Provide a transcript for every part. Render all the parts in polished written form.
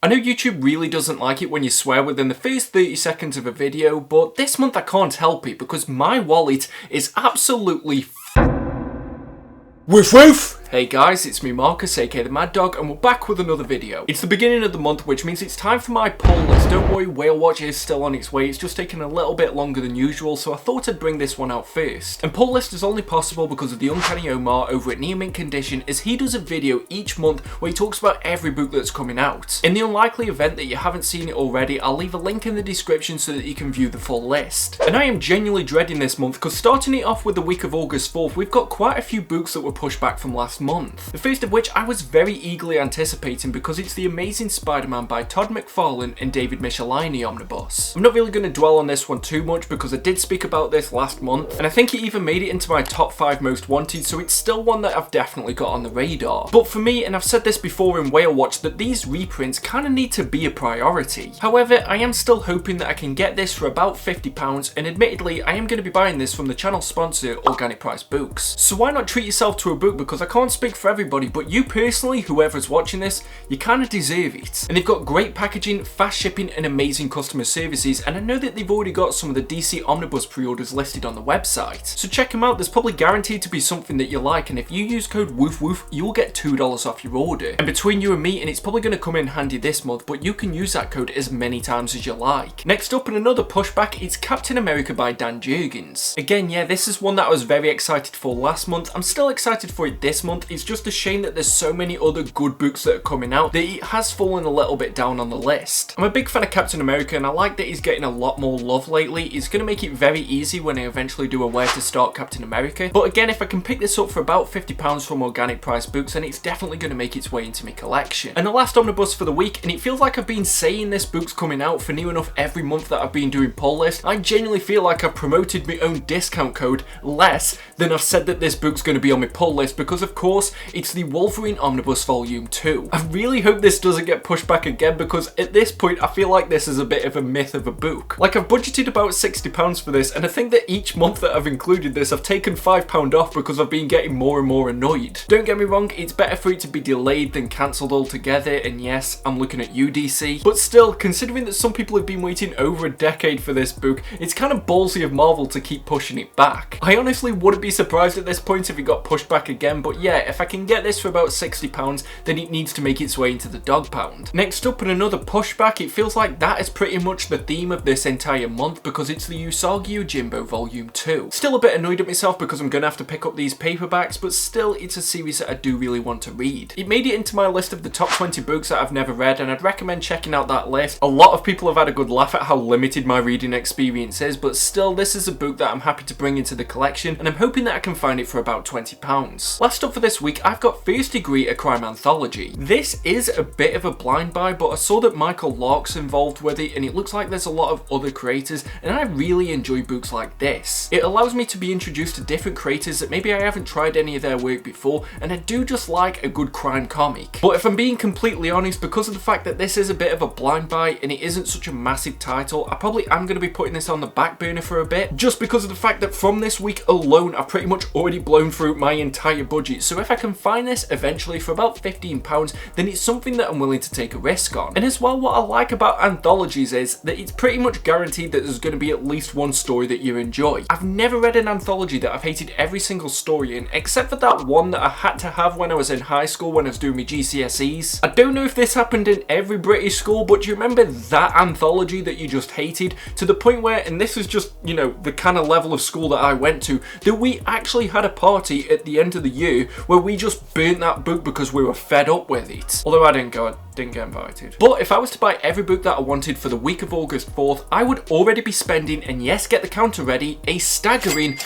I know YouTube really doesn't like it when you swear within the first 30 seconds of a video, but this month I can't help it because my wallet is absolutely woof woof! Hey guys, it's me Marcus, aka the Mad Dog, and we're back with another video. It's the beginning of the month, which means it's time for my poll list. Don't worry, Whale Watch is still on its way. It's just taken a little bit longer than usual, so I thought I'd bring this one out first. And poll list is only possible because of the Uncanny Omar over at Near Mint Condition, as he does a video each month where he talks about every book that's coming out. In the unlikely event that you haven't seen it already, I'll leave a link in the description so that you can view the full list. And I am genuinely dreading this month because starting it off with the week of August 4th, we've got quite a few books that were pushed back from last month. The first of which I was very eagerly anticipating because it's The Amazing Spider-Man by Todd McFarlane and David Michelinie Omnibus. I'm not really going to dwell on this one too much because I did speak about this last month, and I think it even made it into my top 5 most wanted, so it's still one that I've definitely got on the radar. But for me, and I've said this before in Whale Watch, that these reprints kind of need to be a priority. However, I am still hoping that I can get this for about £50, and admittedly, I am going to be buying this from the channel sponsor, Organic Price Books. So why not treat yourself to a book, because I can't speak for everybody, but you personally, whoever's watching this, you kind of deserve it. And they've got great packaging, fast shipping, and amazing customer services, and I know that they've already got some of the DC Omnibus pre-orders listed on the website. So check them out, there's probably guaranteed to be something that you like, and if you use code WOOF, you'll get $2 off your order. And between you and me, and it's probably going to come in handy this month, but you can use that code as many times as you like. Next up, in another pushback, it's Captain America by Dan Jurgens. Again, yeah, this is one that I was very excited for last month. I'm still excited for it this month. It's just a shame that there's so many other good books that are coming out that it has fallen a little bit down on the list. I'm a big fan of Captain America, and I like that he's getting a lot more love lately. It's going to make it very easy when I eventually do a Where to Start Captain America. But again, if I can pick this up for about £50 from Organic Price Books, then it's definitely going to make its way into my collection. And the last omnibus for the week, and it feels like I've been saying this book's coming out for near enough every month that I've been doing poll list. I genuinely feel like I've promoted my own discount code less than I've said that this book's going to be on my poll list, because of course it's the Wolverine Omnibus Volume 2. I really hope this doesn't get pushed back again, because at this point I feel like this is a bit of a myth of a book. Like, I've budgeted about £60 for this, and I think that each month that I've included this I've taken £5 off because I've been getting more and more annoyed. Don't get me wrong, it's better for it to be delayed than cancelled altogether, and yes, I'm looking at you DC, but still, considering that some people have been waiting over a decade for this book, it's kind of ballsy of Marvel to keep pushing it back. I honestly wouldn't be surprised at this point if it got pushed back again, but yeah, if I can get this for about £60, then it needs to make its way into the dog pound. Next up, in another pushback, it feels like that is pretty much the theme of this entire month, because it's the USAGI Jimbo Volume 2. Still a bit annoyed at myself because I'm gonna have to pick up these paperbacks, but still, it's a series that I do really want to read. It made it into my list of the top 20 books that I've never read, and I'd recommend checking out that list. A lot of people have had a good laugh at how limited my reading experience is, but still, this is a book that I'm happy to bring into the collection, and I'm hoping that I can find it for about £20. Last up for this week, I've got First Degree, a crime anthology. This is a bit of a blind buy, but I saw that Michael Lark's involved with it, and it looks like there's a lot of other creators, and I really enjoy books like this. It allows me to be introduced to different creators that maybe I haven't tried any of their work before, and I do just like a good crime comic. But if I'm being completely honest, because of the fact that this is a bit of a blind buy and it isn't such a massive title, I probably am going to be putting this on the back burner for a bit, just because of the fact that from this week alone, I've pretty much already blown through my entire budget. So if I can find this eventually for about £15, then it's something that I'm willing to take a risk on. And as well, what I like about anthologies is that it's pretty much guaranteed that there's going to be at least one story that you enjoy. I've never read an anthology that I've hated every single story in, except for that one that I had to have when I was in high school when I was doing my GCSEs. I don't know if this happened in every British school, but do you remember that anthology that you just hated, to the point where, and this is just, you know, the kind of level of school that I went to, that we actually had a party at the end of the year where we just burnt that book because we were fed up with it. Although I didn't get invited. But if I was to buy every book that I wanted for the week of August 4th, I would already be spending, and yes, get the counter ready, a staggering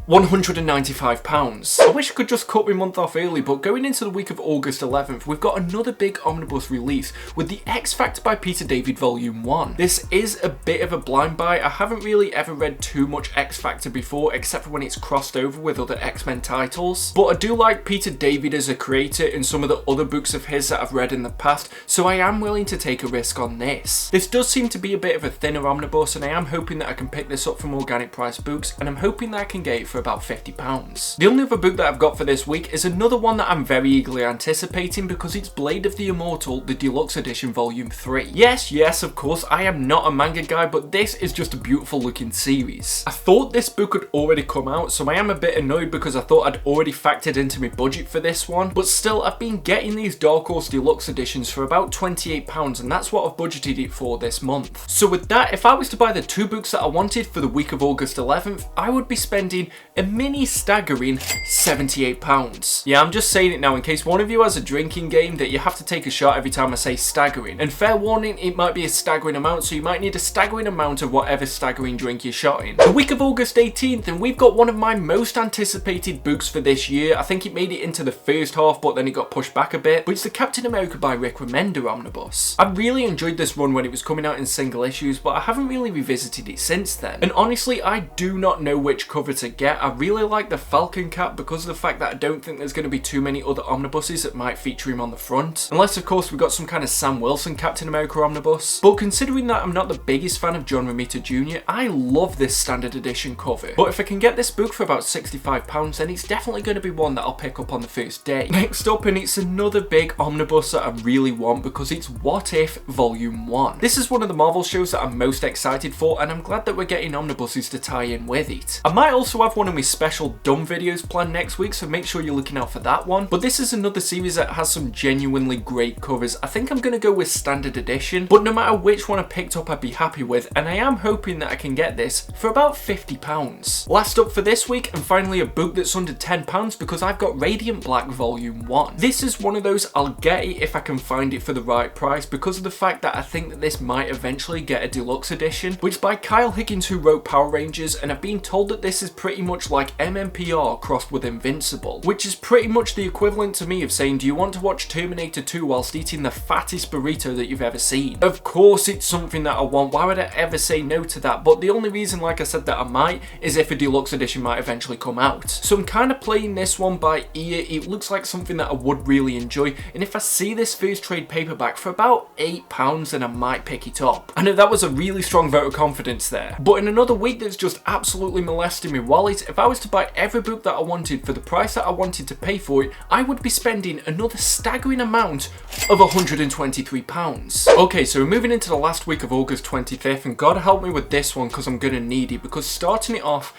£195. I wish I could just cut my month off early, but going into the week of August 11th, we've got another big omnibus release with the X Factor by Peter David Volume 1. This is a bit of a blind buy. I haven't really ever read too much X Factor before, except for when it's crossed over with other X-Men titles. But I do like Peter David as a creator and some of the other books of his that I've read in the past, so I am willing to take a risk on this. This does seem to be a bit of a thinner omnibus, and I am hoping that I can pick this up from Organic Price Books, and I'm hoping that I can get it for about £50. The only other book that I've got for this week is another one that I'm very eagerly anticipating because it's Blade of the Immortal, the Deluxe Edition Volume 3. Yes, of course, I am not a manga guy, but this is just a beautiful looking series. I thought this book had already come out, so I am a bit annoyed because I thought I'd already factored into my budget for this one, but still, I've been getting these Dark Horse Deluxe Editions for about £28, and that's what I've budgeted it for this month. So with that, if I was to buy the 2 books that I wanted for the week of August 11th, I would be spending a mini staggering £78. Yeah, I'm just saying it now in case one of you has a drinking game that you have to take a shot every time I say staggering. And fair warning, it might be a staggering amount, so you might need a staggering amount of whatever staggering drink you're shotting. The week of August 18th, and we've got one of my most anticipated books for this year. I think it made it into the first half, but then it got pushed back a bit. But it's the Captain America by Rick Remender Omnibus. I really enjoyed this run when it was coming out in single issues, but I haven't really revisited it since then. And honestly, I do not know which cover to get. I really like the Falcon cap because of the fact that I don't think there's going to be too many other omnibuses that might feature him on the front. Unless, of course, we got some kind of Sam Wilson Captain America omnibus. But considering that I'm not the biggest fan of John Romita Jr., I love this standard edition cover. But if I can get this book for about £65, then it's definitely going to be one that I'll pick up on the first day. Next up, and it's another big omnibus that I really want because it's What If Volume 1. This is one of the Marvel shows that I'm most excited for, and I'm glad that we're getting omnibuses to tie in with it. I might also have one of my special dumb videos planned next week, so make sure you're looking out for that one. But this is another series that has some genuinely great covers. I think I'm going to go with standard edition, but no matter which one I picked up, I'd be happy with, and I am hoping that I can get this for about £50. Last up for this week, and finally a book that's under £10 because I've got Radiant Black Volume 1. This is one of those I'll get it if I can find it for the right price because of the fact that I think that this might eventually get a deluxe edition, which is by Kyle Higgins, who wrote Power Rangers, and I've been told that this is pretty much like MMPR crossed with Invincible, which is pretty much the equivalent to me of saying, do you want to watch Terminator 2 whilst eating the fattest burrito that you've ever seen? Of course it's something that I want, why would I ever say no to that? But the only reason, like I said, that I might is if a deluxe edition might eventually come out. So I'm kind of playing this one by ear. It looks like something that I would really enjoy, and if I see this first trade paperback for about £8, then I might pick it up. I know that was a really strong vote of confidence there, but in another week that's just absolutely molesting my wallet, if I was to buy every book that I wanted for the price that I wanted to pay for it, I would be spending another staggering amount of £123. Okay, so we're moving into the last week of August 25th, and God help me with this one because I'm gonna need it, because starting it off,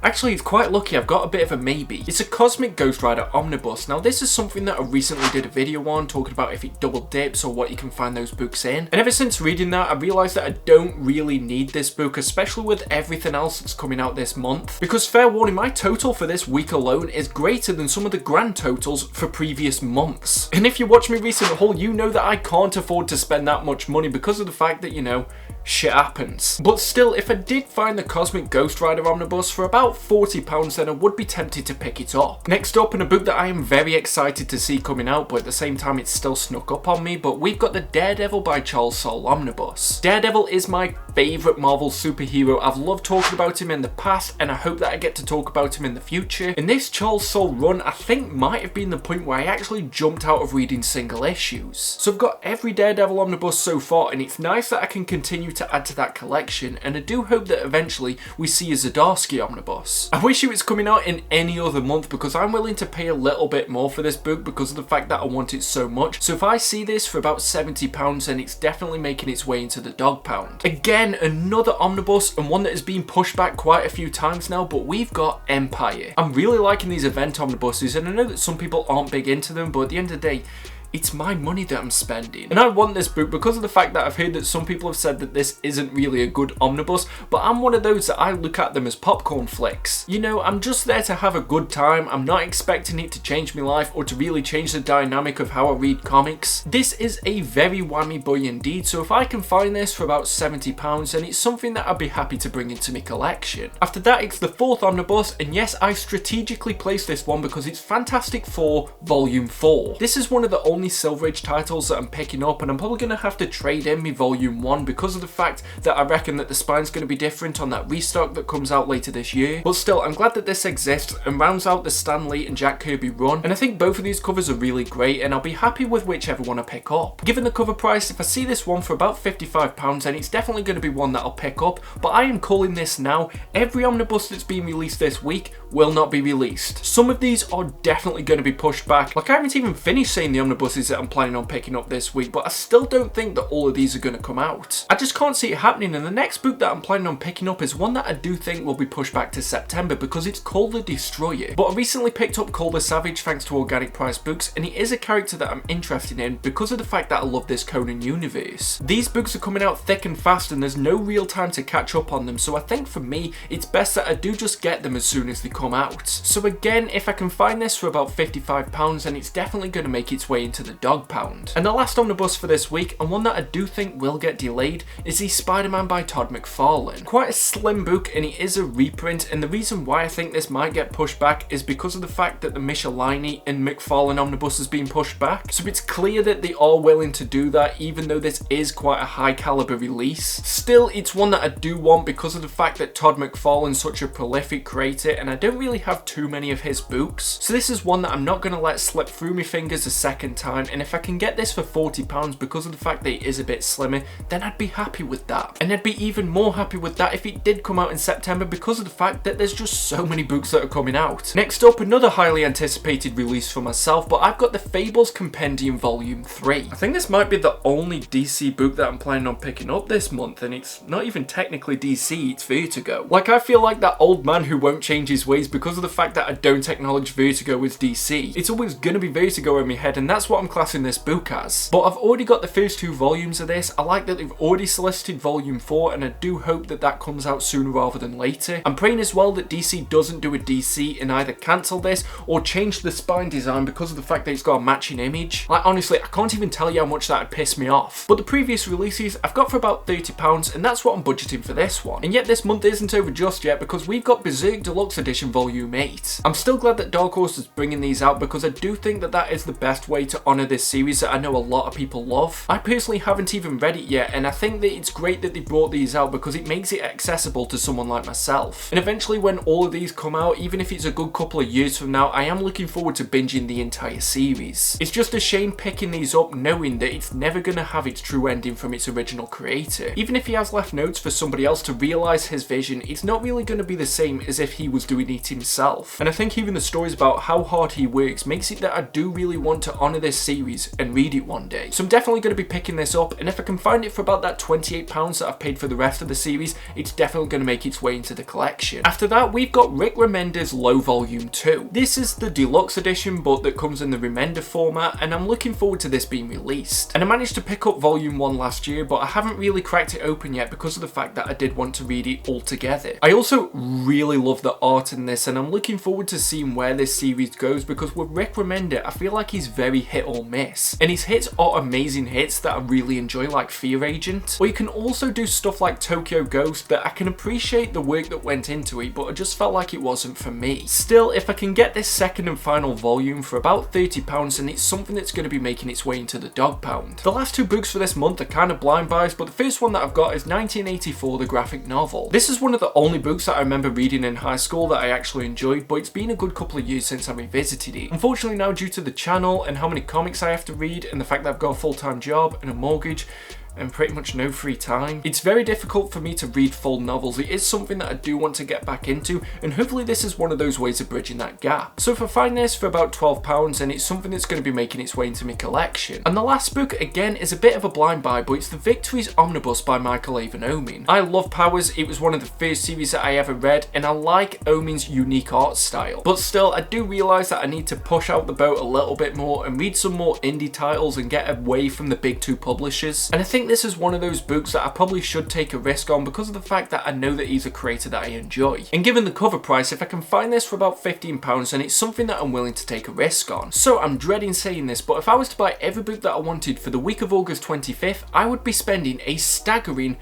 actually, it's quite lucky, I've got a bit of a maybe. It's a Cosmic Ghost Rider Omnibus. Now, this is something that I recently did a video on, talking about if it double dips or what you can find those books in. And ever since reading that, I realised that I don't really need this book, especially with everything else that's coming out this month. Because fair warning, my total for this week alone is greater than some of the grand totals for previous months. And if you watch me recent haul, you know that I can't afford to spend that much money because of the fact that, you know, shit happens. But still, if I did find the Cosmic Ghost Rider Omnibus for about £40, then I would be tempted to pick it up. Next up, in a book that I am very excited to see coming out, but at the same time it's still snuck up on me, but we've got the Daredevil by Charles Soule Omnibus. Daredevil is my favourite Marvel superhero. I've loved talking about him in the past, and I hope that I get to talk about him in the future. And this Charles Soule run, I think, might have been the point where I actually jumped out of reading single issues. So I've got every Daredevil Omnibus so far, and it's nice that I can continue to add to that collection, and I do hope that eventually we see a Zdarsky Omnibus. I wish it was coming out in any other month because I'm willing to pay a little bit more for this book because of the fact that I want it so much. So if I see this for about £70, then it's definitely making its way into the dog pound. Again, another omnibus, and one that has been pushed back quite a few times now, but we've got Empire. I'm really liking these event omnibuses, and I know that some people aren't big into them, but at the end of the day, it's my money that I'm spending. And I want this book because of the fact that I've heard that some people have said that this isn't really a good omnibus, but I'm one of those that I look at them as popcorn flicks. You know, I'm just there to have a good time. I'm not expecting it to change my life or to really change the dynamic of how I read comics. This is a very whammy boy indeed, so if I can find this for about £70, then it's something that I'd be happy to bring into my collection. After that, it's the fourth omnibus, and yes, I strategically placed this one because it's Fantastic Four Volume 4. This is one of the only only Silver Age titles that I'm picking up, and I'm probably going to have to trade in my volume 1 because of the fact that I reckon that the spine's going to be different on that restock that comes out later this year. But still, I'm glad that this exists and rounds out the Stan Lee and Jack Kirby run, and I think both of these covers are really great, and I'll be happy with whichever one I pick up. Given the cover price, if I see this one for about £55, then it's definitely going to be one that I'll pick up, but I am calling this now. Every omnibus that's been released this week will not be released. Some of these are definitely going to be pushed back. Like, I haven't even finished saying the omnibuses that I'm planning on picking up this week, but I still don't think that all of these are going to come out. I just can't see it happening, and the next book that I'm planning on picking up is one that I do think will be pushed back to September because it's called The Destroyer. But I recently picked up Cole the Savage thanks to Organic Price Books, and he is a character that I'm interested in because of the fact that I love this Conan universe. These books are coming out thick and fast, and there's no real time to catch up on them, so I think for me it's best that I do just get them as soon as they come out. So again, if I can find this for about £55, then it's definitely going to make its way into the dog pound. And the last omnibus for this week, and one that I do think will get delayed, is the Spider-Man by Todd McFarlane. Quite a slim book, and it is a reprint, and the reason why I think this might get pushed back is because of the fact that the Michelini and McFarlane omnibus has been pushed back. So it's clear that they are willing to do that, even though this is quite a high caliber release. Still, it's one that I do want because of the fact that Todd McFarlane's such a prolific creator, and I don't really have too many of his books. So this is one that I'm not going to let slip through my fingers a second time, and if I can get this for £40 because of the fact that it is a bit slimmer, then I'd be happy with that. And I'd be even more happy with that if it did come out in September because of the fact that there's just so many books that are coming out. Next up, another highly anticipated release for myself, but I've got the Fables Compendium Volume 3. I think this might be the only DC book that I'm planning on picking up this month, and it's not even technically DC, it's Vertigo. Like, I feel like that old man who won't change his ways because of the fact that I don't acknowledge Vertigo as DC. It's always gonna be Vertigo in my head, and that's what I'm classing this book as. But I've already got the first 2 volumes of this. I like that they've already solicited Volume 4, and I do hope that that comes out sooner rather than later. I'm praying as well that DC doesn't do a DC and either cancel this or change the spine design because of the fact that it's got a matching image. Like, honestly, I can't even tell you how much that would piss me off. But the previous releases I've got for about £30, and that's what I'm budgeting for this one. And yet this month isn't over just yet because we've got Berserk Deluxe Edition Volume 8. I'm still glad that Dark Horse is bringing these out because I do think that that is the best way to honour this series that I know a lot of people love. I personally haven't even read it yet, and I think that it's great that they brought these out because it makes it accessible to someone like myself. And eventually when all of these come out, even if it's a good couple of years from now, I am looking forward to binging the entire series. It's just a shame picking these up knowing that it's never going to have its true ending from its original creator. Even if he has left notes for somebody else to realise his vision, it's not really going to be the same as if he was doing it himself. And I think even the stories about how hard he works makes it that I do really want to honour this series and read it one day. So I'm definitely going to be picking this up, and if I can find it for about that £28 that I've paid for the rest of the series, it's definitely going to make its way into the collection. After that, we've got Rick Remender's Low Volume 2. This is the deluxe edition, but that comes in the Remender format, and I'm looking forward to this being released. And I managed to pick up Volume 1 last year, but I haven't really cracked it open yet because of the fact that I did want to read it all together. I also really love the art in this, and I'm looking forward to seeing where this series goes because with Rick Remender, I feel like he's very hit or miss. And his hits are amazing hits that I really enjoy, like Fear Agent. Or you can also do stuff like Tokyo Ghost that I can appreciate the work that went into it, but I just felt like it wasn't for me. Still, if I can get this second and final volume for about £30, then it's something that's going to be making its way into the dog pound. The last 2 books for this month are kind of blind buys, but the first one that I've got is 1984, the graphic novel. This is one of the only books that I remember reading in high school that I actually enjoyed, but it's been a good couple of years since I revisited it. Unfortunately now, due to the channel and how many comics I have to read and the fact that I've got a full-time job and a mortgage, and pretty much no free time, it's very difficult for me to read full novels. It is something that I do want to get back into, and hopefully this is one of those ways of bridging that gap. So if I find this for about £12, then it's something that's going to be making its way into my collection. And the last book, again, is a bit of a blind buy, but it's the Victories Omnibus by Michael Avon Omen. I love Powers, it was one of the first series that I ever read, and I like Omen's unique art style. But still, I do realise that I need to push out the boat a little bit more and read some more indie titles and get away from the big 2 publishers. And I think this is one of those books that I probably should take a risk on because of the fact that I know that he's a creator that I enjoy. And given the cover price, if I can find this for about £15, then it's something that I'm willing to take a risk on. So I'm dreading saying this, but if I was to buy every book that I wanted for the week of August 25th, I would be spending a staggering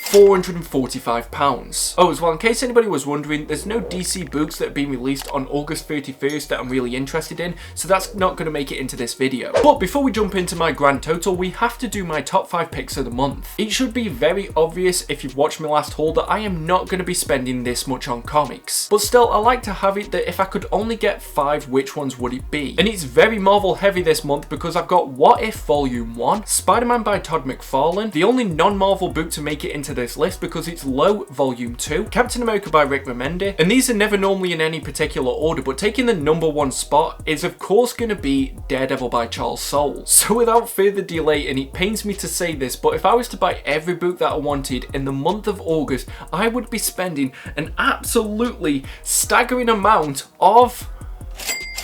£445. Oh, as well, in case anybody was wondering, there's no DC books that have been released on August 31st that I'm really interested in, so that's not going to make it into this video. But before we jump into my grand total, we have to do my top 5 picks of the month. It should be very obvious if you've watched my last haul that I am not going to be spending this much on comics. But still, I like to have it that if I could only get 5, which ones would it be? And it's very Marvel heavy this month because I've got What If Volume 1, Spider-Man by Todd McFarlane, the only non-Marvel book to make it into this list because it's Low Volume 2, Captain America by Rick Remender, and these are never normally in any particular order, but taking the number 1 spot is of course going to be Daredevil by Charles Soule. So without further delay, and it pains me to say this, but if I was to buy every book that I wanted in the month of August, I would be spending an absolutely staggering amount of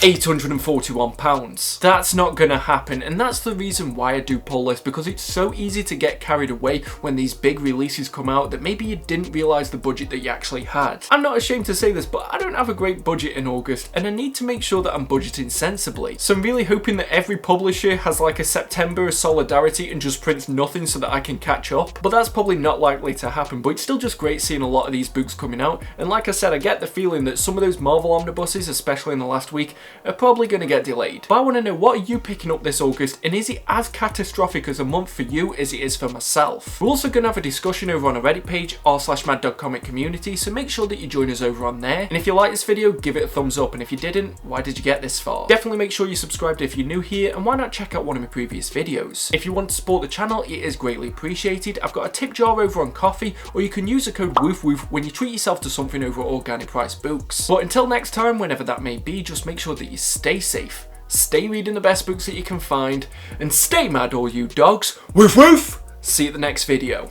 £841. That's not gonna happen, and that's the reason why I do pull this, because it's so easy to get carried away when these big releases come out that maybe you didn't realise the budget that you actually had. I'm not ashamed to say this, but I don't have a great budget in August, and I need to make sure that I'm budgeting sensibly. So I'm really hoping that every publisher has like a September of solidarity and just prints nothing so that I can catch up, but that's probably not likely to happen. But it's still just great seeing a lot of these books coming out, and like I said, I get the feeling that some of those Marvel Omnibuses, especially in the last week, are probably going to get delayed. But I want to know, what are you picking up this August, and is it as catastrophic as a month for you as it is for myself? We're also going to have a discussion over on a Reddit page, r/maddogcomic community, so make sure that you join us over on there. And if you like this video, give it a thumbs up, and if you didn't, why did you get this far? Definitely make sure you subscribed if you're new here, and why not check out one of my previous videos? If you want to support the channel, it is greatly appreciated. I've got a tip jar over on Coffee, or you can use the code WOOFWOOF when you treat yourself to something over at Organic Price Books. But until next time, whenever that may be, just make sure that you stay safe, stay reading the best books that you can find, and stay mad all you dogs. Woof woof! See you at the next video.